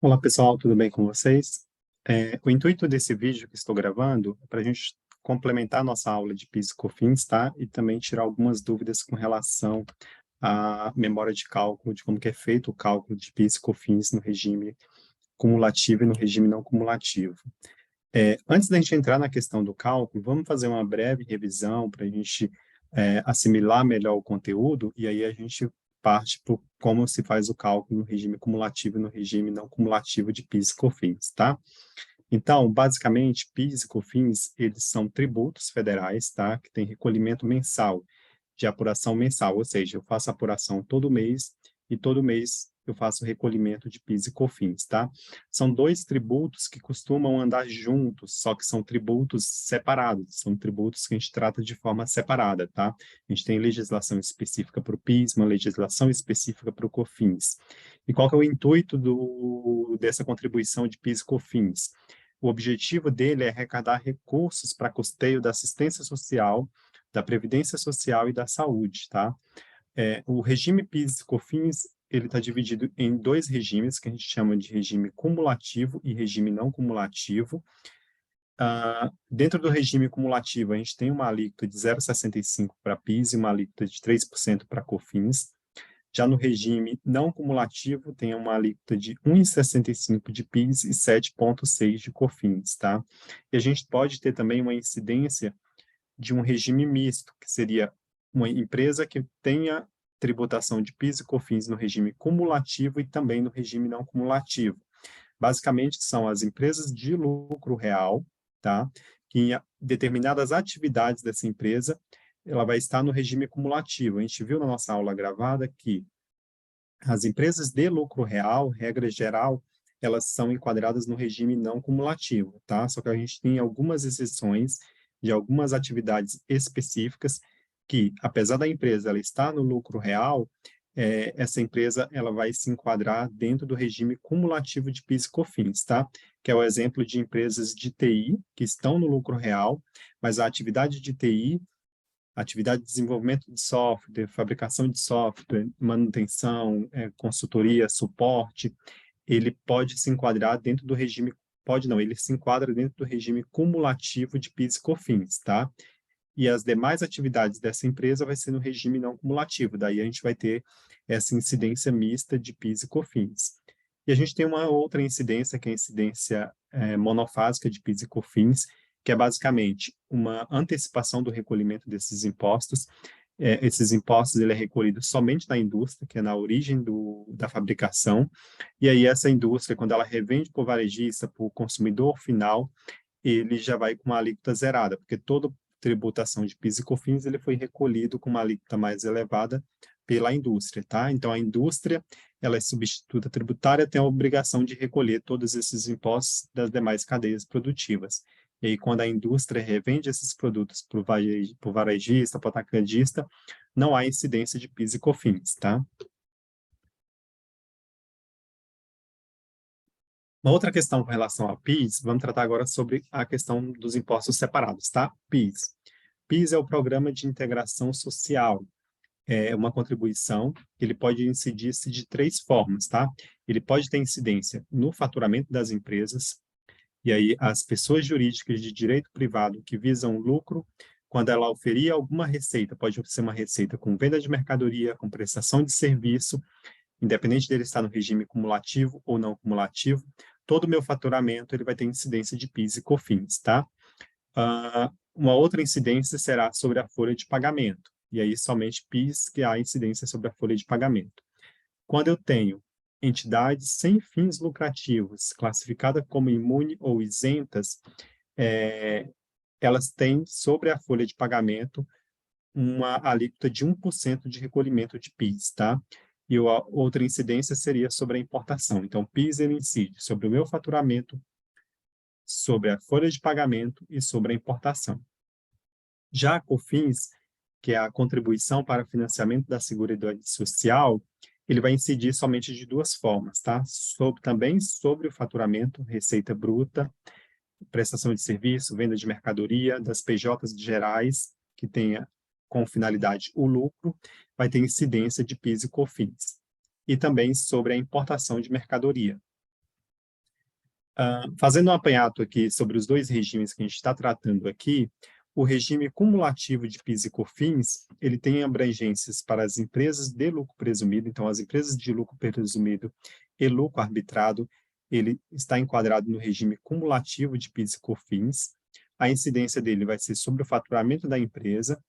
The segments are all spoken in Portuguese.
Olá pessoal, tudo bem com vocês? O intuito desse vídeo que estou gravando é para a gente complementar a nossa aula de PIS e COFINS, tá? E também tirar algumas dúvidas com relação à memória de cálculo, de como que é feito o cálculo de PIS e COFINS no regime cumulativo e no regime não cumulativo. Antes da gente entrar na questão do cálculo, vamos fazer uma breve revisão para a gente assimilar melhor o conteúdo e aí a gente parte para como se faz o cálculo no regime cumulativo e no regime não cumulativo de PIS e COFINS, tá? Então, basicamente, PIS e COFINS, eles são tributos federais, tá? Que tem recolhimento mensal, de apuração mensal, ou seja, eu faço apuração todo mês e todo mês eu faço recolhimento de PIS e COFINS, tá? São dois tributos que costumam andar juntos, só que são tributos separados, são tributos que a gente trata de forma separada, tá? A gente tem legislação específica para o PIS, uma legislação específica para o COFINS. E qual que é o intuito dessa contribuição de PIS e COFINS? O objetivo dele é arrecadar recursos para custeio da assistência social, da previdência social e da saúde, tá? O regime PIS e COFINS, ele está dividido em dois regimes, que a gente chama de regime cumulativo e regime não cumulativo. Dentro do regime cumulativo, a gente tem uma alíquota de 0,65 para PIS e uma alíquota de 3% para COFINS. Já no regime não cumulativo, tem uma alíquota de 1,65 de PIS e 7,6 de COFINS, tá? E a gente pode ter também uma incidência de um regime misto, que seria uma empresa que tenha tributação de PIS e COFINS no regime cumulativo e também no regime não cumulativo. Basicamente, são as empresas de lucro real, tá? Que em determinadas atividades dessa empresa, ela vai estar no regime cumulativo. A gente viu na nossa aula gravada que as empresas de lucro real, regra geral, elas são enquadradas no regime não cumulativo, tá? Só que a gente tem algumas exceções de algumas atividades específicas que, apesar da empresa ela estar no lucro real, essa empresa ela vai se enquadrar dentro do regime cumulativo de PIS e COFINS, tá? Que é o exemplo de empresas de TI que estão no lucro real, mas a atividade de TI, atividade de desenvolvimento de software, fabricação de software, manutenção, consultoria, suporte, ele pode se enquadrar dentro do regime, pode não, ele se enquadra dentro do regime cumulativo de PIS e COFINS, tá? E as demais atividades dessa empresa vai ser no regime não cumulativo, daí a gente vai ter essa incidência mista de PIS e COFINS. E a gente tem uma outra incidência, que é a incidência monofásica de PIS e COFINS, que é basicamente uma antecipação do recolhimento desses impostos. Esses impostos ele é recolhido somente na indústria, que é na origem da fabricação, e aí essa indústria, quando ela revende para o varejista, para o consumidor final, ele já vai com uma alíquota zerada, porque toda tributação de PIS e COFINS ele foi recolhido com uma alíquota mais elevada pela indústria, tá? Então, a indústria, ela é substituta tributária, tem a obrigação de recolher todos esses impostos das demais cadeias produtivas. E aí, quando a indústria revende esses produtos para o varejista, para o atacadista, não há incidência de PIS e COFINS, tá? Uma outra questão com relação a PIS, vamos tratar agora sobre a questão dos impostos separados, tá? PIS. PIS é o Programa de Integração Social. É uma contribuição que ele pode incidir-se de três formas, tá? Ele pode ter incidência no faturamento das empresas, e aí as pessoas jurídicas de direito privado que visam lucro, quando ela oferir alguma receita, pode ser uma receita com venda de mercadoria, com prestação de serviço, independente dele estar no regime cumulativo ou não cumulativo, todo o meu faturamento ele vai ter incidência de PIS e COFINS, tá? Uma outra incidência será sobre a folha de pagamento, e aí somente PIS que há incidência sobre a folha de pagamento. Quando eu tenho entidades sem fins lucrativos, classificadas como imune ou isentas, é, elas têm sobre a folha de pagamento uma alíquota de 1% de recolhimento de PIS, tá? E a outra incidência seria sobre a importação. Então, PIS ele incide sobre o meu faturamento, sobre a folha de pagamento e sobre a importação. Já a COFINS, que é a contribuição para financiamento da Seguridade Social, ele vai incidir somente de duas formas, tá? Também sobre o faturamento, receita bruta, prestação de serviço, venda de mercadoria, das PJs gerais, que tenha com finalidade o lucro, vai ter incidência de PIS e COFINS. E também sobre a importação de mercadoria. Fazendo um apanhado aqui sobre os dois regimes que a gente está tratando aqui, o regime cumulativo de PIS e COFINS, ele tem abrangências para as empresas de lucro presumido, então as empresas de lucro presumido e lucro arbitrado, ele está enquadrado no regime cumulativo de PIS e COFINS. A incidência dele vai ser sobre o faturamento da empresa.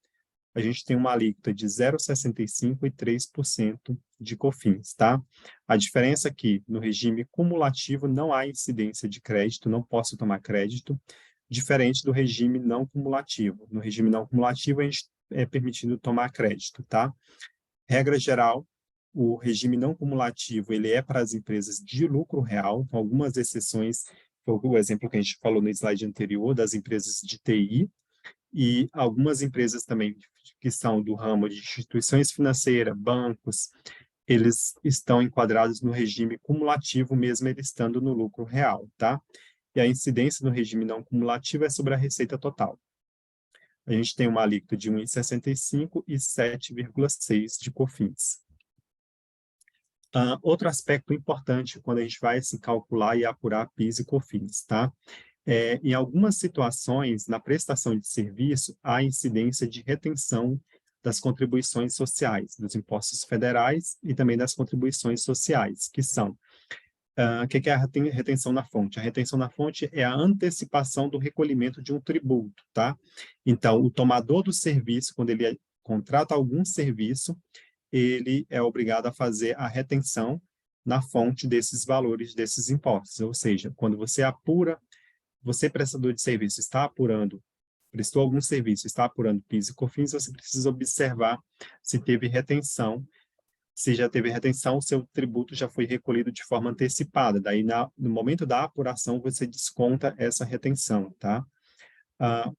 A gente tem uma alíquota de 0,65% e 3% de COFINS, tá? A diferença aqui, no regime cumulativo, não há incidência de crédito, não posso tomar crédito, diferente do regime não cumulativo. No regime não cumulativo, a gente é permitido tomar crédito, tá? Regra geral, o regime não cumulativo, ele é para as empresas de lucro real, com algumas exceções, foi o exemplo que a gente falou no slide anterior, das empresas de TI, e algumas empresas também que são do ramo de instituições financeiras, bancos, eles estão enquadrados no regime cumulativo, mesmo eles estando no lucro real, tá? E a incidência no regime não cumulativo é sobre a receita total. A gente tem uma alíquota de 1,65% e 7,6% de COFINS. Outro aspecto importante quando a gente vai se calcular e apurar PIS e COFINS, tá? Em algumas situações, na prestação de serviço, há incidência de retenção das contribuições sociais, dos impostos federais e também das contribuições sociais, que são, o que é a retenção na fonte? A retenção na fonte é a antecipação do recolhimento de um tributo, tá? Então, o tomador do serviço, quando ele contrata algum serviço, ele é obrigado a fazer a retenção na fonte desses valores, desses impostos, ou seja, quando você apura, você, prestador de serviço, está apurando, prestou algum serviço, está apurando PIS e COFINS, você precisa observar se teve retenção. Se já teve retenção, o seu tributo já foi recolhido de forma antecipada. Daí, no momento da apuração, você desconta essa retenção, tá?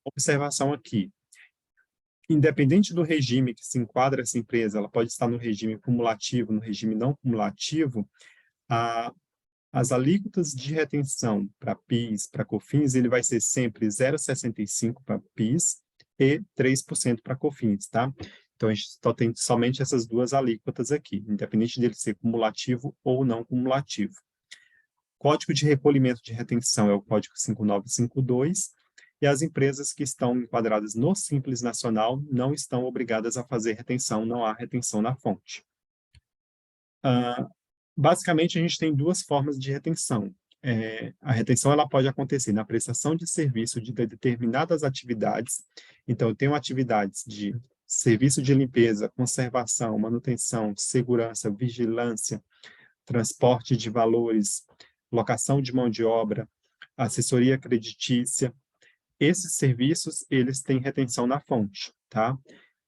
Observação aqui. Independente do regime que se enquadra essa empresa, ela pode estar no regime cumulativo, no regime não cumulativo, as alíquotas de retenção para PIS, para COFINS, ele vai ser sempre 0,65% para PIS e 3% para COFINS, tá? Então, a gente só tem somente essas duas alíquotas aqui, independente dele ser cumulativo ou não cumulativo. Código de recolhimento de retenção é o código 5952, e as empresas que estão enquadradas no Simples Nacional não estão obrigadas a fazer retenção, não há retenção na fonte. Basicamente, a gente tem duas formas de retenção. A retenção ela pode acontecer na prestação de serviço de determinadas atividades. Então, eu tenho atividades de serviço de limpeza, conservação, manutenção, segurança, vigilância, transporte de valores, locação de mão de obra, assessoria creditícia. Esses serviços, eles têm retenção na fonte, tá?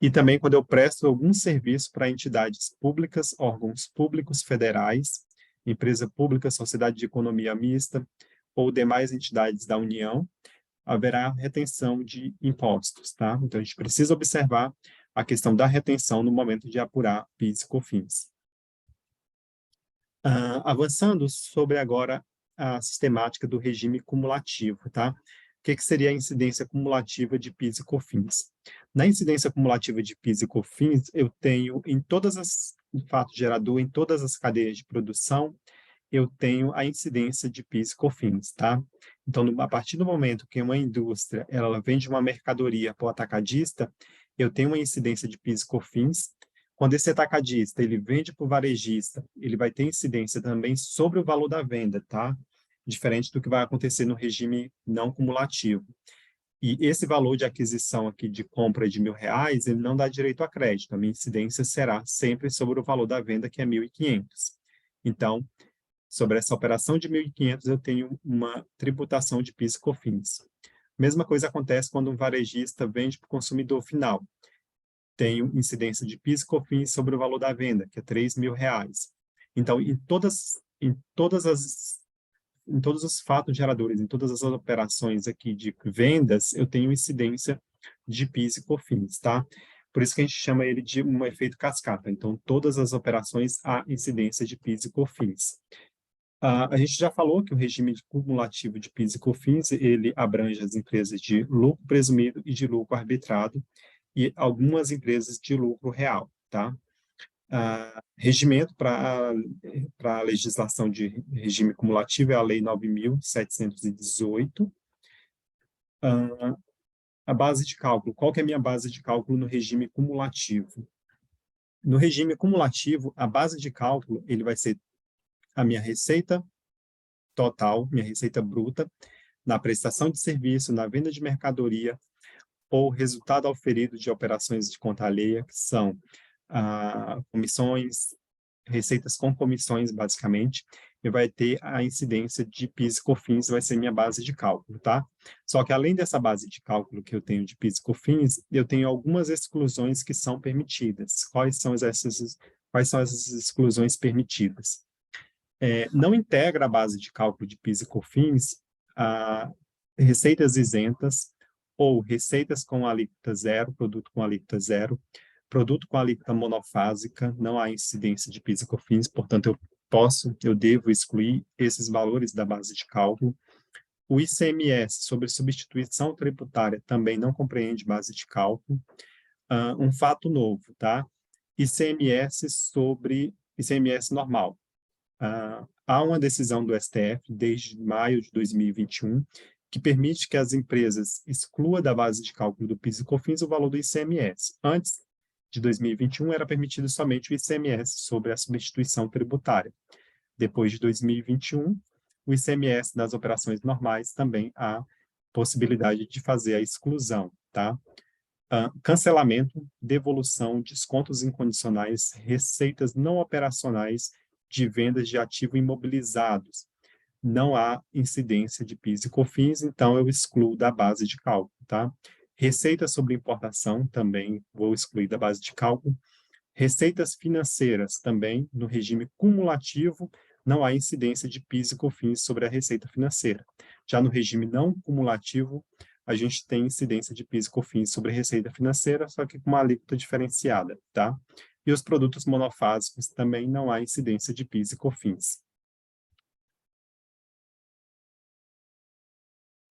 E também quando eu presto algum serviço para entidades públicas, órgãos públicos federais, empresa pública, sociedade de economia mista ou demais entidades da União, haverá retenção de impostos, tá? Então, a gente precisa observar a questão da retenção no momento de apurar PIS e COFINS. Avançando sobre agora a sistemática do regime cumulativo, tá? O que seria a incidência cumulativa de PIS e COFINS? Na incidência cumulativa de PIS e COFINS, eu tenho em todas as, em fato gerador, em todas as cadeias de produção, eu tenho a incidência de PIS e COFINS, tá? Então, a partir do momento que uma indústria, ela vende uma mercadoria para o atacadista, eu tenho uma incidência de PIS e COFINS. Quando esse atacadista, ele vende para o varejista, ele vai ter incidência também sobre o valor da venda, tá? Diferente do que vai acontecer no regime não cumulativo. E esse valor de aquisição aqui de compra de R$ 1.000, ele não dá direito a crédito. A minha incidência será sempre sobre o valor da venda, que é 1.500. Então, sobre essa operação de 1.500, eu tenho uma tributação de PIS e COFINS. Mesma coisa acontece quando um varejista vende para o consumidor final. Tenho incidência de PIS e COFINS sobre o valor da venda, que é R$ 3.000. Então, em todos os fatos geradores, em todas as operações aqui de vendas, eu tenho incidência de PIS e COFINS, tá? Por isso que a gente chama ele de um efeito cascata. Então, todas as operações há incidência de PIS e COFINS. A gente já falou que o regime cumulativo de PIS e COFINS, ele abrange as empresas de lucro presumido e de lucro arbitrado, e algumas empresas de lucro real, tá? Regimento para a legislação de regime cumulativo é a Lei 9.718. A base de cálculo. Qual que é a minha base de cálculo no regime cumulativo? No regime cumulativo, a base de cálculo ele vai ser a minha receita total, minha receita bruta, na prestação de serviço, na venda de mercadoria, ou resultado auferido de operações de conta alheia, que são comissões, receitas com comissões, basicamente, e vai ter a incidência de PIS e COFINS, vai ser minha base de cálculo, tá? Só que além dessa base de cálculo que eu tenho de PIS e COFINS, eu tenho algumas exclusões que são permitidas. Quais são essas exclusões permitidas? Não integra a base de cálculo de PIS e COFINS receitas isentas ou receitas com alíquota zero, produto com alíquota zero, produto com alíquota monofásica, não há incidência de PIS e COFINS, portanto, eu devo excluir esses valores da base de cálculo. O ICMS sobre substituição tributária também não compreende base de cálculo. Um fato novo, tá? ICMS normal. Há uma decisão do STF, desde maio de 2021, que permite que as empresas excluam da base de cálculo do PIS e COFINS o valor do ICMS. Antes de 2021, era permitido somente o ICMS sobre a substituição tributária. Depois de 2021, o ICMS das operações normais também há possibilidade de fazer a exclusão, tá? Cancelamento, devolução, descontos incondicionais, receitas não operacionais de vendas de ativo imobilizados. Não há incidência de PIS e COFINS, então eu excluo da base de cálculo, tá? Receita sobre importação também vou excluir da base de cálculo. Receitas financeiras também, no regime cumulativo, não há incidência de PIS e COFINS sobre a receita financeira. Já no regime não cumulativo, a gente tem incidência de PIS e COFINS sobre a receita financeira, só que com uma alíquota diferenciada, tá? E os produtos monofásicos também não há incidência de PIS e COFINS.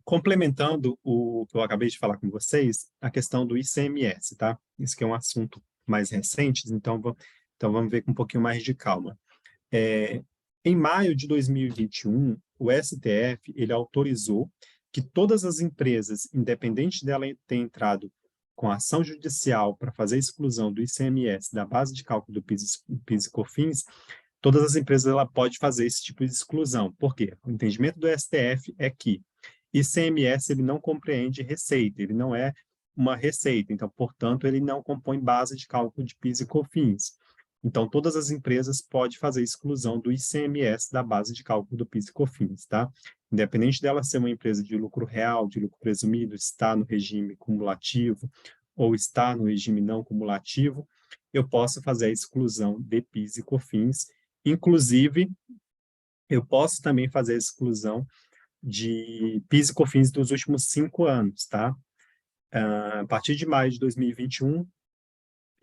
Complementando o que eu acabei de falar com vocês, a questão do ICMS, tá? Isso que é um assunto mais recente, então vamos ver com um pouquinho mais de calma. Em maio de 2021, o STF ele autorizou que todas as empresas, independente dela ter entrado com ação judicial para fazer a exclusão do ICMS da base de cálculo do PIS e COFINS, todas as empresas ela pode fazer esse tipo de exclusão. Por quê? O entendimento do STF é que ICMS ele não compreende receita, ele não é uma receita, então, portanto, ele não compõe base de cálculo de PIS e COFINS. Então, todas as empresas podem fazer exclusão do ICMS da base de cálculo do PIS e COFINS, tá? Independente dela ser uma empresa de lucro real, de lucro presumido, estar no regime cumulativo ou estar no regime não cumulativo, eu posso fazer a exclusão de PIS e COFINS. Inclusive, eu posso também fazer a exclusão de PIS e COFINS dos últimos 5 anos, tá? A partir de maio de 2021,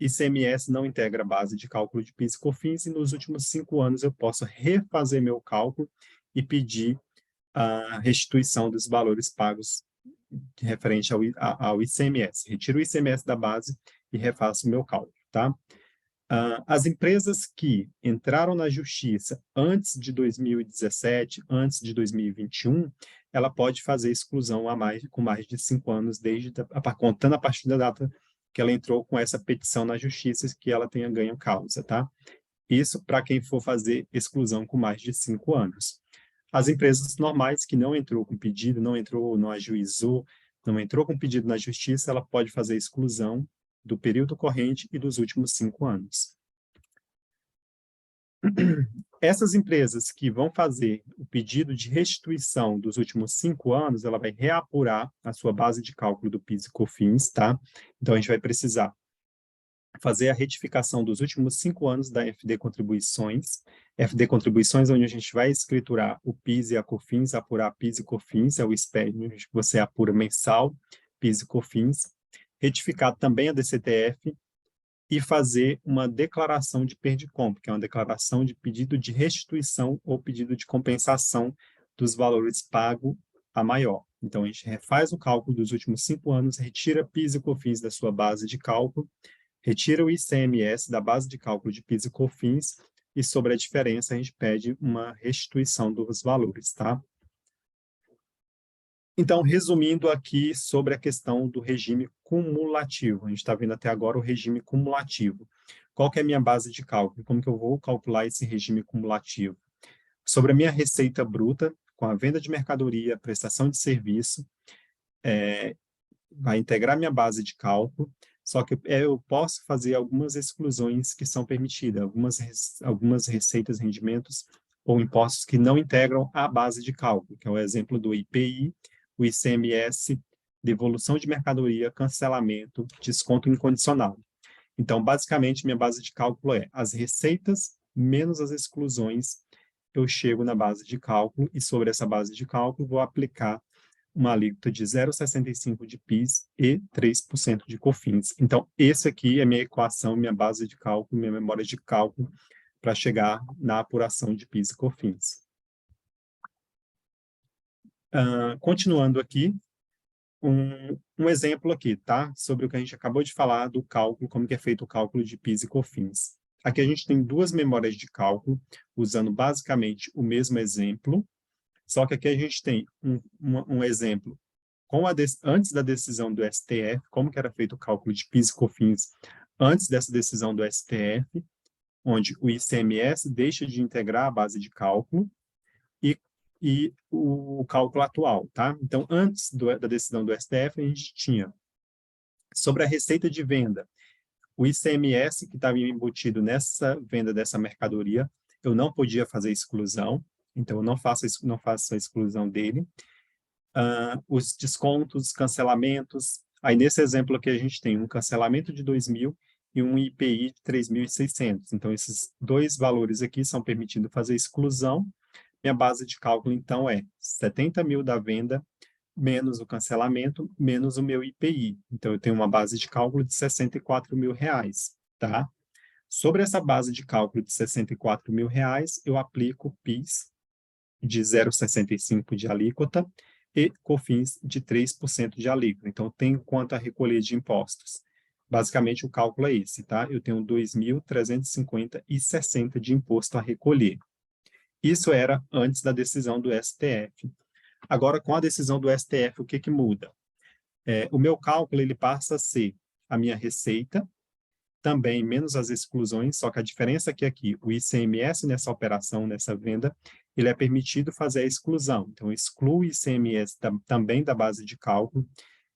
ICMS não integra a base de cálculo de PIS e COFINS, e nos últimos 5 anos eu posso refazer meu cálculo e pedir a restituição dos valores pagos referente ao ICMS. Retiro o ICMS da base e refaço o meu cálculo, tá? As empresas que entraram na justiça antes de 2017, antes de 2021, ela pode fazer exclusão com mais de 5 anos, contando a partir da data que ela entrou com essa petição na justiça, que ela tenha ganho causa, tá? Isso para quem for fazer exclusão com mais de 5 anos. As empresas normais que não entrou com pedido, não ajuizou, não entrou com pedido na justiça, ela pode fazer exclusão do período corrente e dos últimos 5 anos. Essas empresas que vão fazer o pedido de restituição dos últimos 5 anos, ela vai reapurar a sua base de cálculo do PIS e COFINS, tá? Então, a gente vai precisar fazer a retificação dos últimos 5 anos da FD Contribuições. FD Contribuições, onde a gente vai escriturar o PIS e a COFINS, apurar PIS e COFINS, é o SPED, onde você apura mensal, PIS e COFINS. Retificar também a DCTF e fazer uma declaração de perda-compra, que é uma declaração de pedido de restituição ou pedido de compensação dos valores pagos a maior. Então, a gente refaz o cálculo dos últimos 5 anos, retira PIS e COFINS da sua base de cálculo retira o ICMS da base de cálculo de PIS e COFINS, e sobre a diferença a gente pede uma restituição dos valores, tá? Então, resumindo aqui sobre a questão do regime cumulativo, a gente está vendo até agora o regime cumulativo. Qual que é a minha base de cálculo? Como que eu vou calcular esse regime cumulativo? Sobre a minha receita bruta, com a venda de mercadoria, prestação de serviço, vai integrar minha base de cálculo, só que eu posso fazer algumas exclusões que são permitidas, algumas receitas, rendimentos ou impostos que não integram a base de cálculo, que é o exemplo do IPI, o ICMS, devolução de mercadoria, cancelamento, desconto incondicional. Então, basicamente, minha base de cálculo é as receitas menos as exclusões, eu chego na base de cálculo e sobre essa base de cálculo vou aplicar uma alíquota de 0,65% de PIS e 3% de COFINS. Então, esse aqui é minha equação, minha base de cálculo, minha memória de cálculo para chegar na apuração de PIS e COFINS. Continuando aqui, um exemplo aqui, tá? Sobre o que a gente acabou de falar do cálculo, como que é feito o cálculo de PIS e COFINS. Aqui a gente tem duas memórias de cálculo, usando basicamente o mesmo exemplo, só que aqui a gente tem um exemplo antes da decisão do STF, como que era feito o cálculo de PIS e COFINS antes dessa decisão do STF, onde o ICMS deixa de integrar a base de cálculo e o cálculo atual, tá? Então, antes da decisão do STF, a gente tinha sobre a receita de venda, o ICMS que estava embutido nessa venda dessa mercadoria, eu não podia fazer exclusão, então eu não faço a exclusão dele. Os descontos, cancelamentos, aí nesse exemplo aqui a gente tem um cancelamento de 2.000 e um IPI de 3.600. Então, esses dois valores aqui são permitindo fazer exclusão. Minha base de cálculo, então, é 70 mil da venda, menos o cancelamento, menos o meu IPI. Então, eu tenho uma base de cálculo de R$ 64.000, tá? Sobre essa base de cálculo de R$ 64.000, eu aplico PIS de 0,65% de alíquota e COFINS de 3% de alíquota. Então, tenho quanto a recolher de impostos. Basicamente, o cálculo é esse, tá? Eu tenho 2.350,60 de imposto a recolher. Isso era antes da decisão do STF. Agora, com a decisão do STF, o que que muda? O meu cálculo ele passa a ser a minha receita, também menos as exclusões, só que a diferença é que aqui, o ICMS nessa operação, nessa venda, ele é permitido fazer a exclusão. Então, excluo o ICMS também da base de cálculo,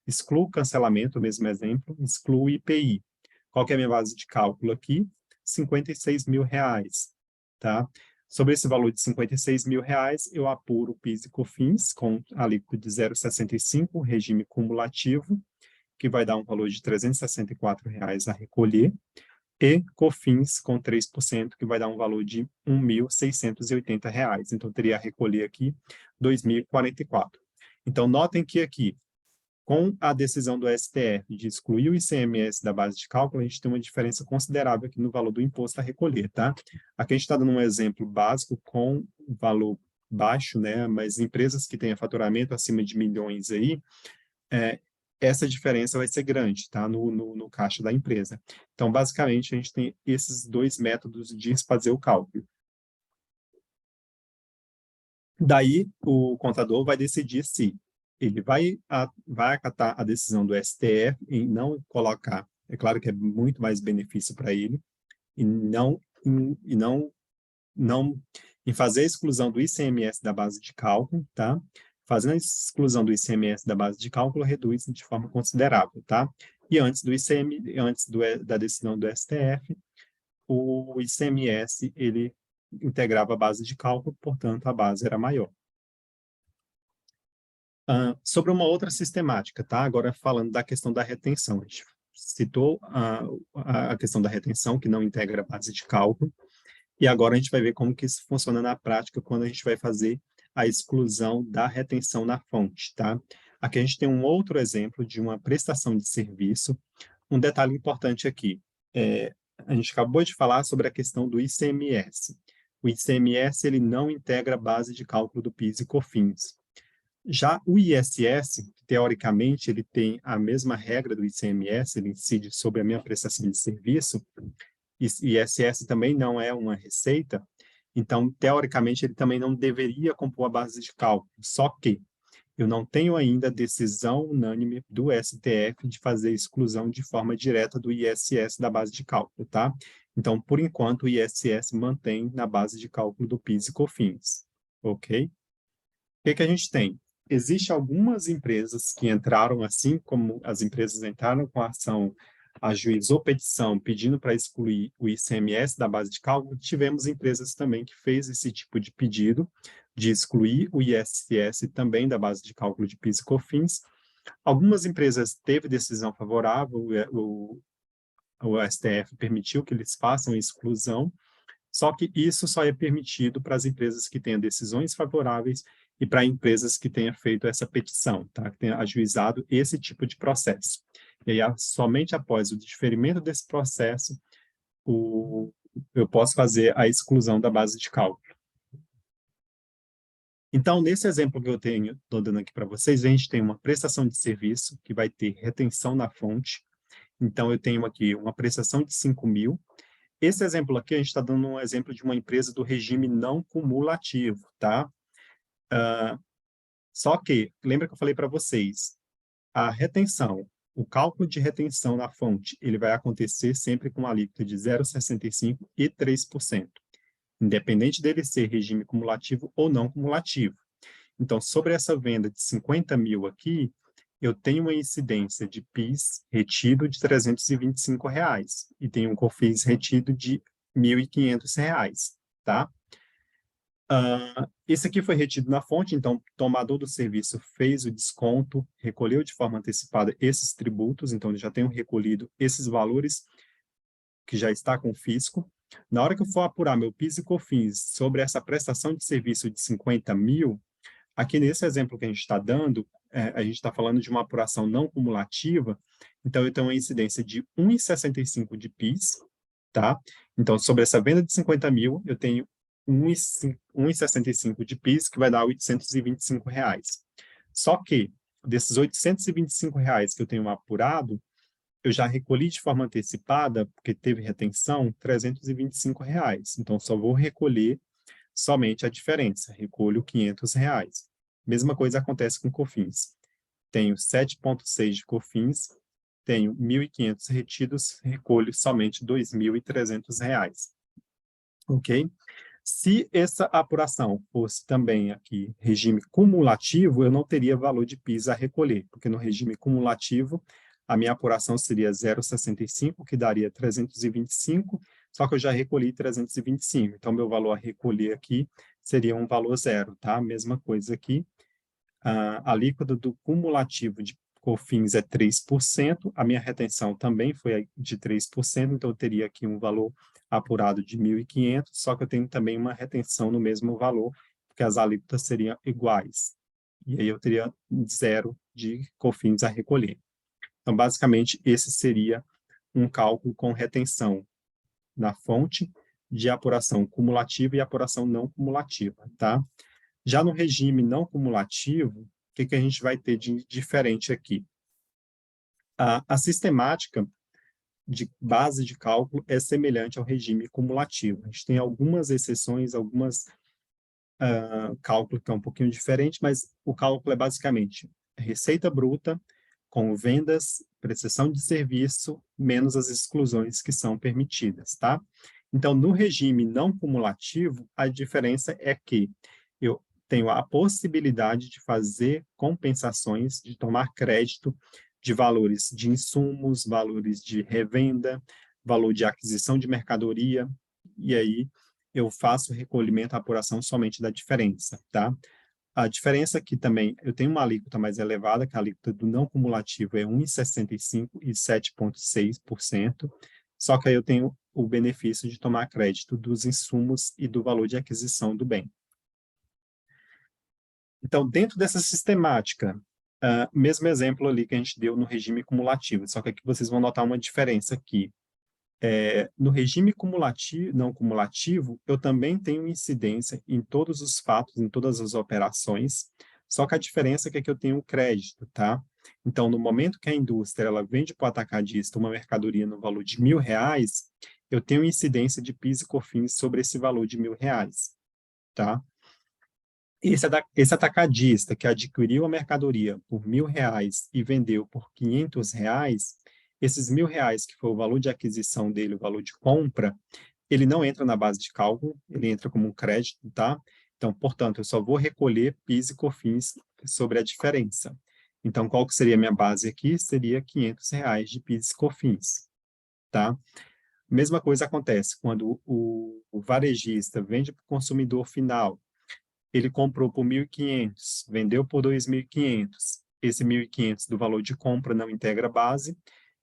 excluo o cancelamento, o mesmo exemplo, excluo o IPI. Qual que é a minha base de cálculo aqui? R$ 56.000, tá? Sobre esse valor de R$ 56.000, eu apuro o PIS e COFINS com alíquota de 0,65, regime cumulativo, que vai dar um valor de R$ 364 a recolher, e COFINS com 3%, que vai dar um valor de R$ 1.680. Então, teria a recolher aqui R$ 2.044. Então, notem que aqui, com a decisão do STF de excluir o ICMS da base de cálculo, a gente tem uma diferença considerável aqui no valor do imposto a recolher, tá? Aqui a gente está dando um exemplo básico com valor baixo, né? Mas empresas que tenham faturamento acima de milhões aí, essa diferença vai ser grande, tá? No caixa da empresa. Então, basicamente, a gente tem esses dois métodos de fazer o cálculo. Daí, o contador vai decidir se ele vai acatar a decisão do STF em não colocar, é claro que é muito mais benefício para ele, e não em fazer a exclusão do ICMS da base de cálculo, tá? Fazendo a exclusão do ICMS da base de cálculo, reduz de forma considerável, tá? E antes da decisão do STF, o ICMS, ele integrava a base de cálculo, portanto, a base era maior. Sobre uma outra sistemática, tá? Agora falando da questão da retenção. A gente citou a questão da retenção, que não integra a base de cálculo, e agora a gente vai ver como que isso funciona na prática quando a gente vai fazer a exclusão da retenção na fonte, tá? Aqui a gente tem um outro exemplo de uma prestação de serviço. Um detalhe importante aqui, a gente acabou de falar sobre a questão do ICMS. O ICMS, ele não integra a base de cálculo do PIS e COFINS. Já o ISS, teoricamente, ele tem a mesma regra do ICMS, ele incide sobre a minha prestação de serviço, e ISS também não é uma receita, então, teoricamente, ele também não deveria compor a base de cálculo, só que eu não tenho ainda decisão unânime do STF de fazer exclusão de forma direta do ISS da base de cálculo, tá? Então, por enquanto, o ISS mantém na base de cálculo do PIS e COFINS, ok? O que a gente tem? Existem algumas empresas que entraram assim, como as empresas entraram com a ação, ajuizou petição pedindo para excluir o ICMS da base de cálculo, tivemos empresas também que fez esse tipo de pedido, de excluir o ISS também da base de cálculo de PIS e COFINS. Algumas empresas teve decisão favorável, o STF permitiu que eles façam a exclusão, só que isso só é permitido para as empresas que tenham decisões favoráveis e para empresas que tenham feito essa petição, tá? Que tenham ajuizado esse tipo de processo. E aí, somente após o diferimento desse processo, eu posso fazer a exclusão da base de cálculo. Então, nesse exemplo que eu estou dando aqui para vocês, a gente tem uma prestação de serviço que vai ter retenção na fonte. Então, eu tenho aqui uma prestação de 5.000. Esse exemplo aqui, a gente está dando um exemplo de uma empresa do regime não cumulativo, tá? Só que, lembra que eu falei para vocês, a retenção, o cálculo de retenção na fonte, ele vai acontecer sempre com uma alíquota de 0,65% e 3%, independente dele ser regime cumulativo ou não cumulativo. Então, sobre essa venda de 50.000 aqui, eu tenho uma incidência de PIS retido de R$325 e tenho um COFINS retido de R$1.500, tá? Esse aqui foi retido na fonte, então o tomador do serviço fez o desconto, recolheu de forma antecipada esses tributos, então ele já tem recolhido esses valores que já está com o fisco. Na hora que eu for apurar meu PIS e COFINS sobre essa prestação de serviço de 50.000, aqui nesse exemplo que a gente está dando, a gente está falando de uma apuração não cumulativa, então eu tenho uma incidência de 1,65 de PIS, tá? Então, sobre essa venda de 50.000, eu tenho 1,65 de PIS, que vai dar R$825. Só que, desses R$825 que eu tenho apurado, eu já recolhi de forma antecipada, porque teve retenção, R$325. Então, só vou recolher somente a diferença, recolho R$500. Mesma coisa acontece com COFINS. Tenho 7,6 de COFINS, tenho 1.500 retidos, recolho somente R$2.300. Ok? Se essa apuração fosse também aqui regime cumulativo, eu não teria valor de PIS a recolher, porque no regime cumulativo, a minha apuração seria 0,65, que daria 325, só que eu já recolhi 325. Então, meu valor a recolher aqui seria um valor zero, tá? Mesma coisa aqui. A alíquota do cumulativo de COFINS é 3%, a minha retenção também foi de 3%, então eu teria aqui um valor apurado de 1.500, só que eu tenho também uma retenção no mesmo valor, porque as alíquotas seriam iguais. E aí eu teria zero de COFINS a recolher. Então, basicamente, esse seria um cálculo com retenção na fonte de apuração cumulativa e apuração não cumulativa, tá? Já no regime não cumulativo, o que a gente vai ter de diferente aqui? A sistemática de base de cálculo é semelhante ao regime cumulativo. A gente tem algumas exceções, algumas cálculo que é um pouquinho diferente, mas o cálculo é basicamente receita bruta com vendas, prestação de serviço, menos as exclusões que são permitidas, tá? Então, no regime não cumulativo, a diferença é que eu tenho a possibilidade de fazer compensações, de tomar crédito de valores de insumos, valores de revenda, valor de aquisição de mercadoria, e aí eu faço o recolhimento, a apuração somente da diferença, tá? A diferença aqui também, eu tenho uma alíquota mais elevada, que a alíquota do não cumulativo é 1,65% e 7,6%, só que aí eu tenho o benefício de tomar crédito dos insumos e do valor de aquisição do bem. Então, dentro dessa sistemática, mesmo exemplo ali que a gente deu no regime cumulativo, só que aqui vocês vão notar uma diferença aqui. No regime cumulativo, não cumulativo, eu também tenho incidência em todos os fatos, em todas as operações, Só que a diferença é que eu tenho crédito, tá? Então, no momento que a indústria ela vende para o atacadista uma mercadoria no valor de R$ 1.000, eu tenho incidência de PIS e COFINS sobre esse valor de R$ 1.000, tá? Esse atacadista que adquiriu a mercadoria por R$ 1.000 e vendeu por R$ 500, esses R$ 1.000 que foi o valor de aquisição dele, o valor de compra, ele não entra na base de cálculo, ele entra como um crédito, tá? Então, portanto, eu só vou recolher PIS e COFINS sobre a diferença. Então, qual que seria a minha base aqui? Seria R$ 500 de PIS e COFINS, tá? Mesma coisa acontece quando o varejista vende para o consumidor final. Ele comprou por 1.500, vendeu por 2.500. Esse 1.500 do valor de compra não integra a base,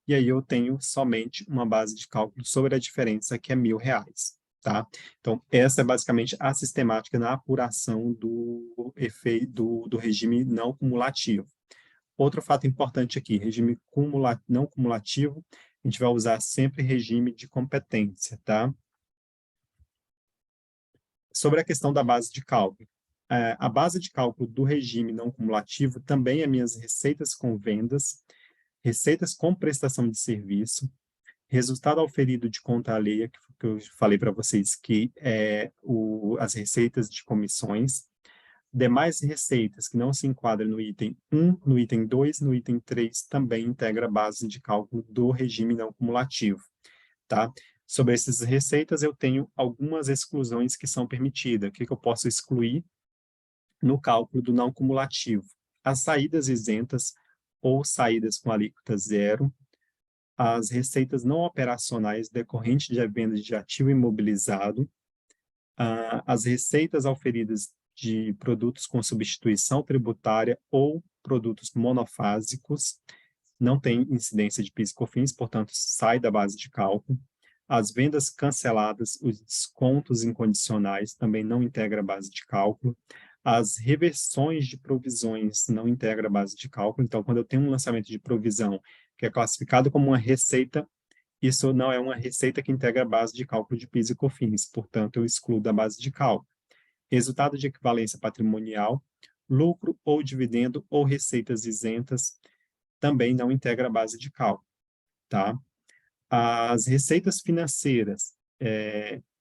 e aí eu tenho somente uma base de cálculo sobre a diferença, que é R$ 1.000, tá? Então, essa é basicamente a sistemática na apuração do efeito do regime não cumulativo. Outro fato importante aqui, regime não cumulativo, a gente vai usar sempre regime de competência, tá? Sobre a questão da base de cálculo. A base de cálculo do regime não cumulativo também é minhas receitas com vendas, receitas com prestação de serviço, resultado auferido de conta alheia, que eu falei para vocês, que é as receitas de comissões, demais receitas que não se enquadram no item 1, no item 2, no item 3, também integra a base de cálculo do regime não cumulativo, tá? Sobre essas receitas, eu tenho algumas exclusões que são permitidas. O que eu posso excluir no cálculo do não cumulativo? As saídas isentas ou saídas com alíquota zero, as receitas não operacionais decorrentes de venda de ativo imobilizado, as receitas auferidas de produtos com substituição tributária ou produtos monofásicos, não tem incidência de PIS e COFINS, portanto, sai da base de cálculo. As vendas canceladas, os descontos incondicionais, também não integra a base de cálculo. As reversões de provisões não integra a base de cálculo. Então, quando eu tenho um lançamento de provisão que é classificado como uma receita, isso não é uma receita que integra a base de cálculo de PIS e COFINS, portanto, eu excluo da base de cálculo. Resultado de equivalência patrimonial, lucro ou dividendo ou receitas isentas, também não integra a base de cálculo, tá? As receitas financeiras,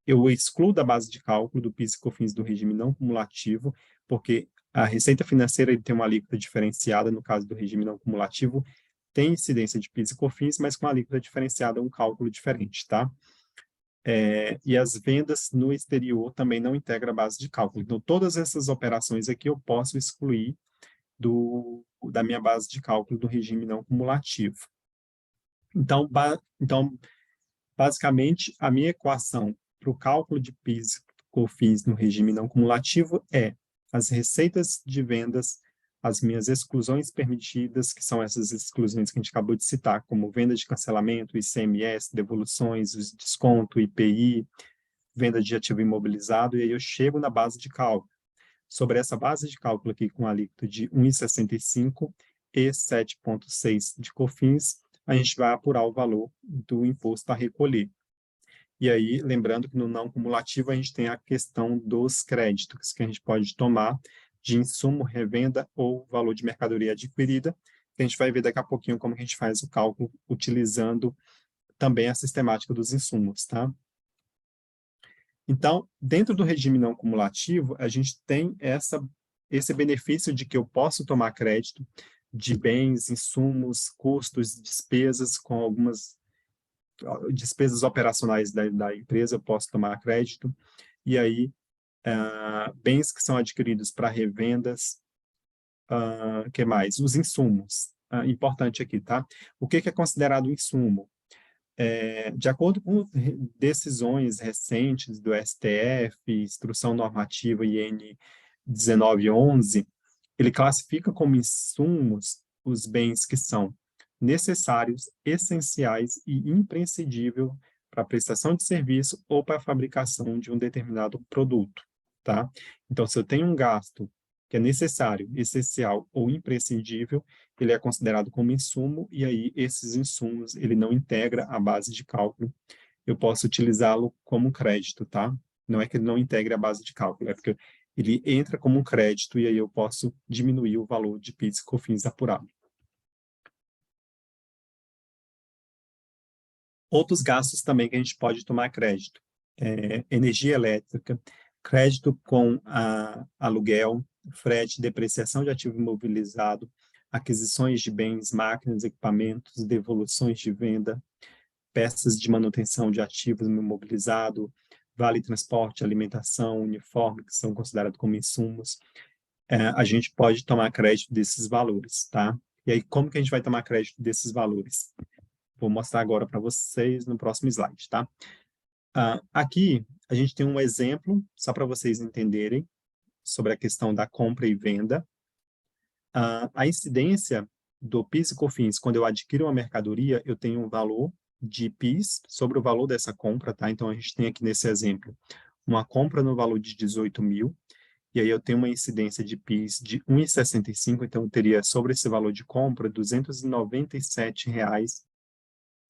eu excluo da base de cálculo do PIS e COFINS do regime não cumulativo, porque a receita financeira ele tem uma alíquota diferenciada, no caso do regime não cumulativo, tem incidência de PIS e COFINS, mas com alíquota diferenciada, um cálculo diferente, tá? E as vendas no exterior também não integra a base de cálculo. Então, todas essas operações aqui eu posso excluir da minha base de cálculo do regime não cumulativo. Então, basicamente, a minha equação para o cálculo de PIS e COFINS no regime não cumulativo é as receitas de vendas, as minhas exclusões permitidas, que são essas exclusões que a gente acabou de citar, como venda de cancelamento, ICMS, devoluções, desconto, IPI, venda de ativo imobilizado, e aí eu chego na base de cálculo. Sobre essa base de cálculo aqui com alíquota de 1,65 e 7,6 de COFINS, a gente vai apurar o valor do imposto a recolher. E aí, lembrando que no não cumulativo a gente tem a questão dos créditos que a gente pode tomar de insumo, revenda ou valor de mercadoria adquirida, que a gente vai ver daqui a pouquinho como que a gente faz o cálculo utilizando também a sistemática dos insumos, tá? Então, dentro do regime não cumulativo, a gente tem esse benefício de que eu posso tomar crédito de bens, insumos, custos, despesas, com algumas despesas operacionais da empresa, eu posso tomar crédito, e aí, bens que são adquiridos para revendas, que mais? Os insumos, importante aqui, tá? O que é considerado insumo? De acordo com decisões recentes do STF, Instrução Normativa IN 1911, ele classifica como insumos os bens que são necessários, essenciais e imprescindíveis para a prestação de serviço ou para a fabricação de um determinado produto, tá? Então, se eu tenho um gasto que é necessário, essencial ou imprescindível, ele é considerado como insumo, e aí esses insumos, ele não integra a base de cálculo, eu posso utilizá-lo como crédito, tá? Não é que ele não integre a base de cálculo, é porque ele entra como um crédito e aí eu posso diminuir o valor de PIS e COFINS apurado. Outros gastos também que a gente pode tomar crédito. Energia elétrica, crédito com aluguel, frete, depreciação de ativo imobilizado, aquisições de bens, máquinas, equipamentos, devoluções de venda, peças de manutenção de ativos imobilizados, vale transporte, alimentação, uniforme, que são considerados como insumos. A gente pode tomar crédito desses valores, tá? E aí, como que a gente vai tomar crédito desses valores? Vou mostrar agora para vocês no próximo slide, tá? Aqui, a gente tem um exemplo, só para vocês entenderem, sobre a questão da compra e venda. A incidência do PIS e COFINS, quando eu adquiro uma mercadoria, eu tenho um valor de PIS sobre o valor dessa compra, tá? Então, a gente tem aqui nesse exemplo, uma compra no valor de 18 mil, e aí eu tenho uma incidência de PIS de 1,65, então eu teria sobre esse valor de compra R$ 297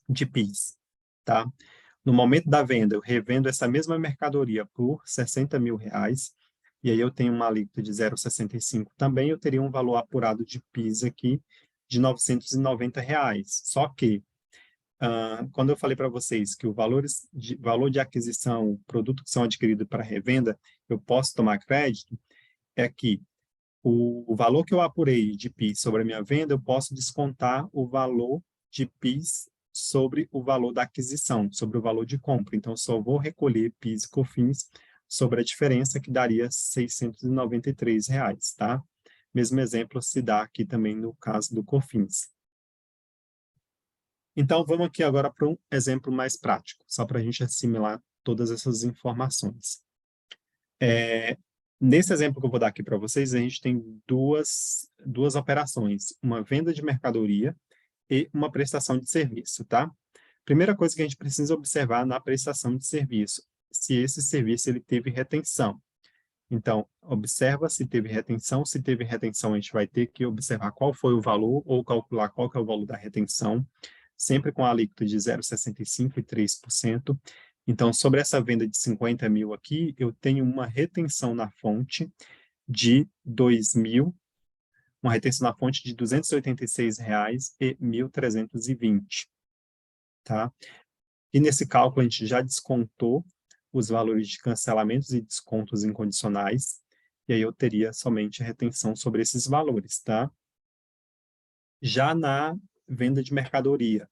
de PIS, tá? No momento da venda, eu revendo essa mesma mercadoria por R$ 60 mil, e aí eu tenho uma alíquota de 0,65 também, eu teria um valor apurado de PIS aqui de R$ 990. Só que, quando eu falei para vocês que o valor de aquisição, produtos que são adquiridos para revenda, eu posso tomar crédito, é que o valor que eu apurei de PIS sobre a minha venda, eu posso descontar o valor de PIS sobre o valor da aquisição, sobre o valor de compra. Então, só vou recolher PIS e COFINS sobre a diferença, que daria R$ 693, tá? Mesmo exemplo se dá aqui também no caso do COFINS. Então, vamos aqui agora para um exemplo mais prático, só para a gente assimilar todas essas informações. Nesse exemplo que eu vou dar aqui para vocês, a gente tem duas operações, uma venda de mercadoria e uma prestação de serviço, tá? Primeira coisa que a gente precisa observar na prestação de serviço, se esse serviço ele teve retenção. Então, observa se teve retenção. Se teve retenção, a gente vai ter que observar qual foi o valor ou calcular qual que é o valor da retenção, sempre com a alíquota de 0,65% e 3%. Então, sobre essa venda de 50 mil aqui, eu tenho uma retenção na fonte de 2 mil, uma retenção na fonte de R$ 286,1320, tá? E nesse cálculo a gente já descontou os valores de cancelamentos e descontos incondicionais, e aí eu teria somente a retenção sobre esses valores, tá? Já na venda de mercadoria,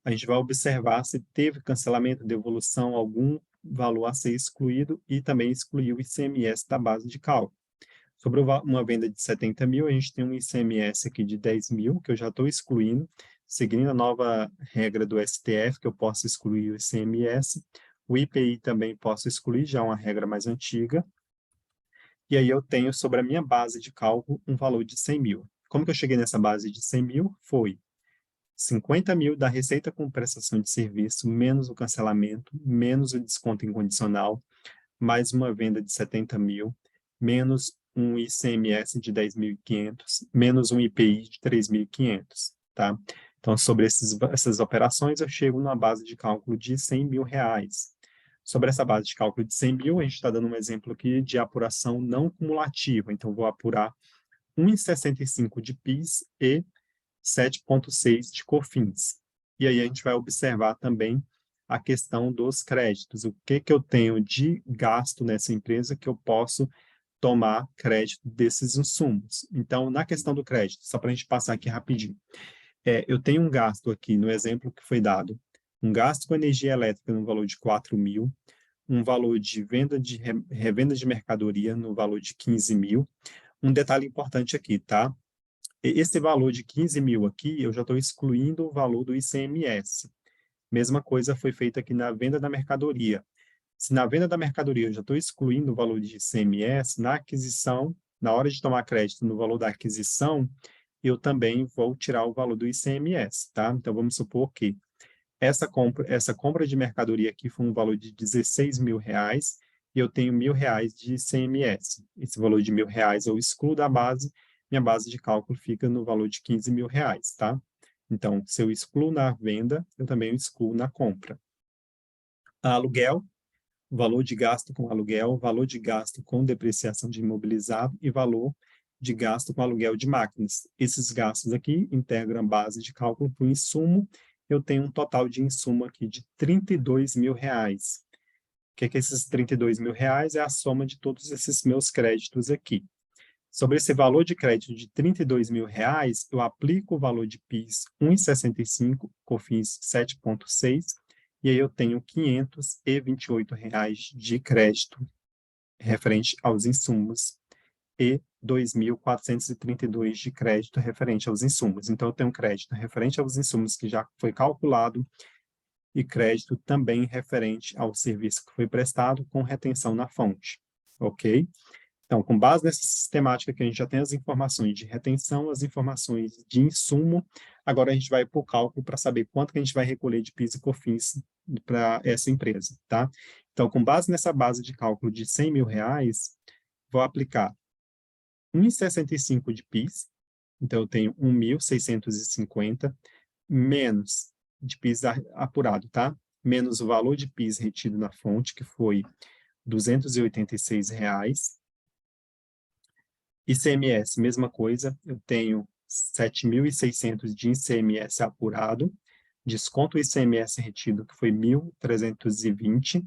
a gente vai observar se teve cancelamento, devolução, algum valor a ser excluído e também excluir o ICMS da base de cálculo. Sobre uma venda de 70 mil, a gente tem um ICMS aqui de 10 mil, que eu já estou excluindo, seguindo a nova regra do STF, que eu posso excluir o ICMS. O IPI também posso excluir, já é uma regra mais antiga. E aí eu tenho sobre a minha base de cálculo um valor de 100 mil. Como que eu cheguei nessa base de 100 mil? Foi 50 mil da receita com prestação de serviço, menos o cancelamento, menos o desconto incondicional, mais uma venda de 70 mil, menos um ICMS de 10.500, menos um IPI de 3.500, tá? Então, sobre essas operações, eu chego numa base de cálculo de 100 mil reais. Sobre essa base de cálculo de 100 mil, a gente está dando um exemplo aqui de apuração não cumulativa. Então, vou apurar 1,65 de PIS e 7,6 de COFINS. E aí a gente vai observar também a questão dos créditos. O que eu tenho de gasto nessa empresa que eu posso tomar crédito desses insumos. Então, na questão do crédito, só para a gente passar aqui rapidinho. Eu tenho um gasto aqui, no exemplo que foi dado, um gasto com energia elétrica no valor de 4 mil, um valor de revenda de mercadoria no valor de 15 mil. Um detalhe importante aqui, tá? Esse valor de 15 mil aqui, eu já estou excluindo o valor do ICMS. Mesma coisa foi feita aqui na venda da mercadoria. Se na venda da mercadoria eu já estou excluindo o valor de ICMS, na aquisição, na hora de tomar crédito no valor da aquisição, eu também vou tirar o valor do ICMS, tá? Então, vamos supor que essa compra de mercadoria aqui foi um valor de 16 mil reais e eu tenho R$ 1.000 de ICMS. Esse valor de R$ 1.000 eu excluo da base, minha base de cálculo fica no valor de 15 mil reais, tá? Então, se eu excluo na venda, eu também excluo na compra. Aluguel, valor de gasto com aluguel, valor de gasto com depreciação de imobilizado e valor de gasto com aluguel de máquinas. Esses gastos aqui integram a base de cálculo para o insumo. Eu tenho um total de insumo aqui de R$ 32 mil. O que é esses R$ 32 mil? É a soma de todos esses meus créditos aqui. Sobre esse valor de crédito de R$ 32 mil, eu aplico o valor de PIS 1,65, COFINS 7,6, e aí eu tenho R$ 528 de crédito referente aos insumos e R$ 2.432 de crédito referente aos insumos. Então, eu tenho crédito referente aos insumos que já foi calculado e crédito também referente ao serviço que foi prestado com retenção na fonte, ok? Então, com base nessa sistemática que a gente já tem as informações de retenção, as informações de insumo, agora a gente vai para o cálculo para saber quanto que a gente vai recolher de PIS e COFINS para essa empresa, tá? Então, com base nessa base de cálculo de R$ 100 mil, vou aplicar 1,65 de PIS, então eu tenho 1.650, menos de PIS apurado, tá? Menos o valor de PIS retido na fonte, que foi R$ 286. ICMS, mesma coisa, eu tenho 7.600 de ICMS apurado, desconto o ICMS retido, que foi 1.320.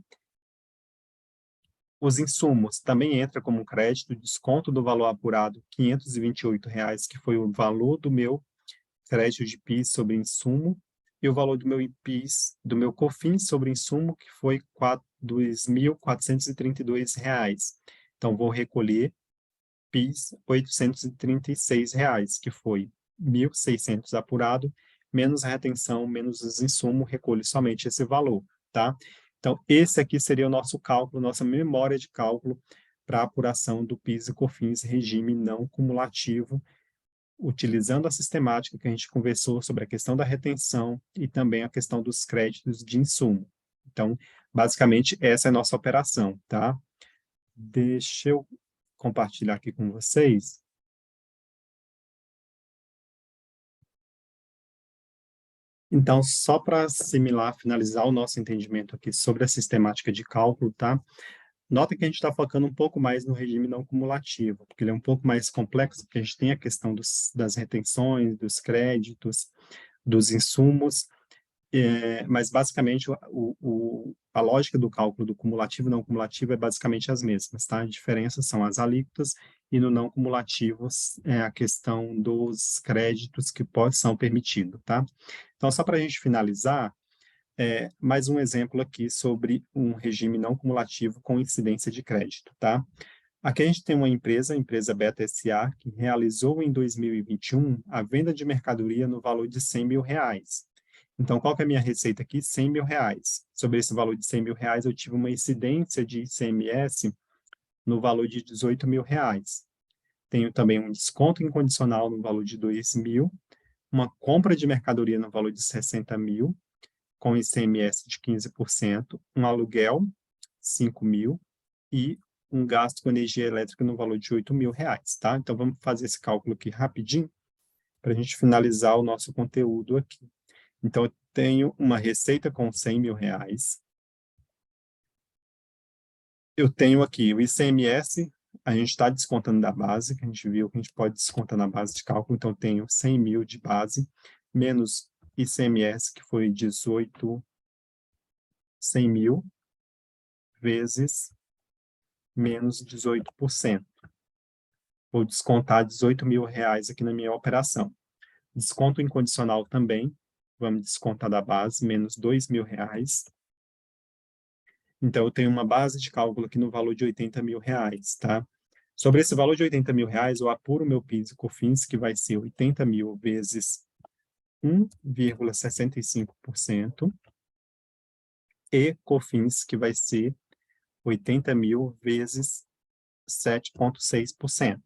Os insumos também entra como crédito, desconto do valor apurado, R$ 528, que foi o valor do meu crédito de PIS sobre insumo, e o valor do meu PIS, do meu COFINS sobre insumo, que foi R$ 2.432. Então, vou recolher PIS R$ 836, que foi 1.600 apurado, menos a retenção, menos os insumos, recolhe somente esse valor, tá? Então, esse aqui seria o nosso cálculo, nossa memória de cálculo para a apuração do PIS e COFINS regime não cumulativo, utilizando a sistemática que a gente conversou sobre a questão da retenção e também a questão dos créditos de insumo. Então, basicamente, essa é a nossa operação, tá? Deixa eu compartilhar aqui com vocês. Então, só para assimilar, finalizar o nosso entendimento aqui sobre a sistemática de cálculo, tá? Nota que a gente está focando um pouco mais no regime não cumulativo, porque ele é um pouco mais complexo, porque a gente tem a questão das retenções, dos créditos, dos insumos, mas basicamente a lógica do cálculo do cumulativo e não cumulativo é basicamente as mesmas, tá? A diferença são as alíquotas e no não cumulativo é a questão dos créditos que são permitidos, tá? Então, só para a gente finalizar, mais um exemplo aqui sobre um regime não cumulativo com incidência de crédito, tá? Aqui a gente tem uma empresa, a empresa Beta SA, que realizou em 2021 a venda de mercadoria no valor de R$ 100 mil. Então, qual que é a minha receita aqui? R$ 100 mil. Sobre esse valor de R$ 100 mil, eu tive uma incidência de ICMS no valor de R$ 18 mil. Tenho também um desconto incondicional no valor de R$ 2 mil, uma compra de mercadoria no valor de R$ 60 mil, com ICMS de 15%, um aluguel, R$ 5 mil, e um gasto com energia elétrica no valor de R$ 8 mil, tá? Então, vamos fazer esse cálculo aqui rapidinho, para a gente finalizar o nosso conteúdo aqui. Então, eu tenho uma receita com R$ 100 mil. Eu tenho aqui o ICMS, a gente está descontando da base, que a gente viu que a gente pode descontar na base de cálculo, então eu tenho 100 mil de base, menos ICMS, que foi 100 mil, vezes menos 18%. Vou descontar R$ 18 mil aqui na minha operação. Desconto incondicional também, vamos descontar da base, menos R$ 2 mil. Então, eu tenho uma base de cálculo aqui no valor de R$ 80 mil, tá? Sobre esse valor de R$ 80 mil, eu apuro o meu PIS e COFINS, que vai ser 80 mil vezes 1,65%, e COFINS, que vai ser 80 mil vezes 7,6%.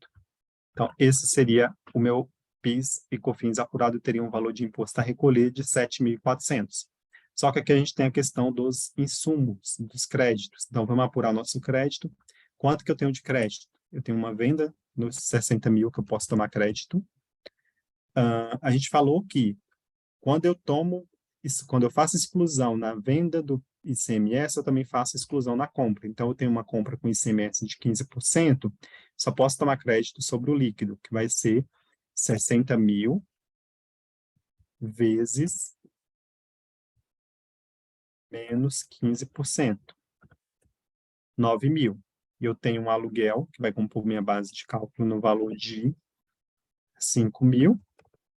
Então, esse seria o meu PIS e COFINS apurado, teria um valor de imposto a recolher de 7.400. Só que aqui a gente tem a questão dos insumos, dos créditos. Então, vamos apurar nosso crédito. Quanto que eu tenho de crédito? Eu tenho uma venda nos 60 mil que eu posso tomar crédito. A gente falou que quando eu faço exclusão na venda ICMS, eu também faço exclusão na compra. Então, eu tenho uma compra com ICMS de 15%, só posso tomar crédito sobre o líquido, que vai ser 60 mil vezes menos 15%, 9 mil. E eu tenho um aluguel, que vai compor minha base de cálculo no valor de 5 mil,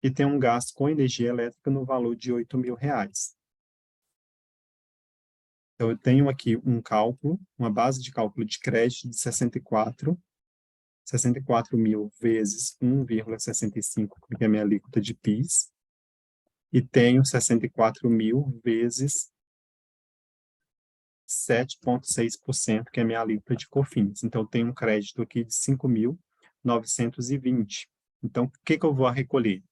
e tenho um gasto com energia elétrica no valor de 8 mil reais. Então, eu tenho aqui um cálculo, uma base de cálculo de crédito de 64 mil vezes 1,65, que é a minha alíquota de PIS, e tenho 64 mil vezes 7,6%, que é a minha alíquota de COFINS. Então, eu tenho um crédito aqui de 5.920. Então, o que eu vou recolher?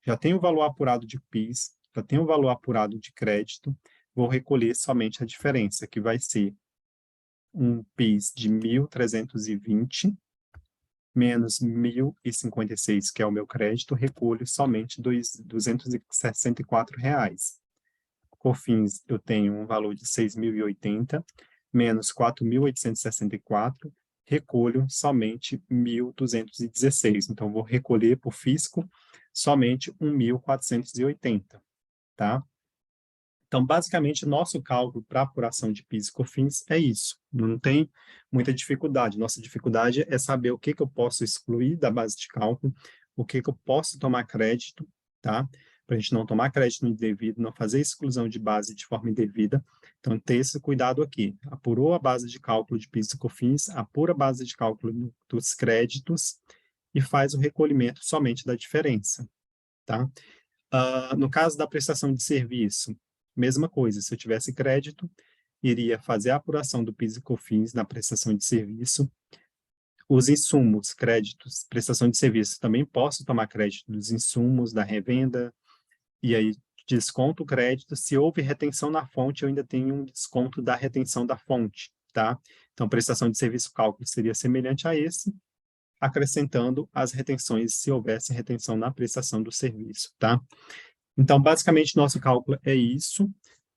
Já tenho o valor apurado de PIS, já tenho o valor apurado de crédito, vou recolher somente a diferença, que vai ser um PIS de 1.320 menos 1.056, que é o meu crédito, recolho somente R$ 264. COFINS, eu tenho um valor de 6.080, menos 4.864, recolho somente 1.216. Então, vou recolher por fisco somente 1.480, tá? Então, basicamente, nosso cálculo para apuração de PIS e COFINS é isso. Não tem muita dificuldade. Nossa dificuldade é saber o que eu posso excluir da base de cálculo, o que eu posso tomar crédito, tá? Para a gente não tomar crédito indevido, não fazer exclusão de base de forma indevida. Então, ter esse cuidado aqui. Apurou a base de cálculo de PIS e COFINS, apura a base de cálculo dos créditos e faz o recolhimento somente da diferença, tá? No caso da prestação de serviço, mesma coisa, se eu tivesse crédito, iria fazer a apuração do PIS e COFINS na prestação de serviço. Os insumos, créditos, prestação de serviço, também posso tomar crédito dos insumos, da revenda, e aí desconto o crédito. Se houve retenção na fonte, eu ainda tenho um desconto da retenção da fonte, tá? Então, prestação de serviço cálculo seria semelhante a esse, acrescentando as retenções, se houvesse retenção na prestação do serviço, tá? Então, basicamente, nosso cálculo é isso.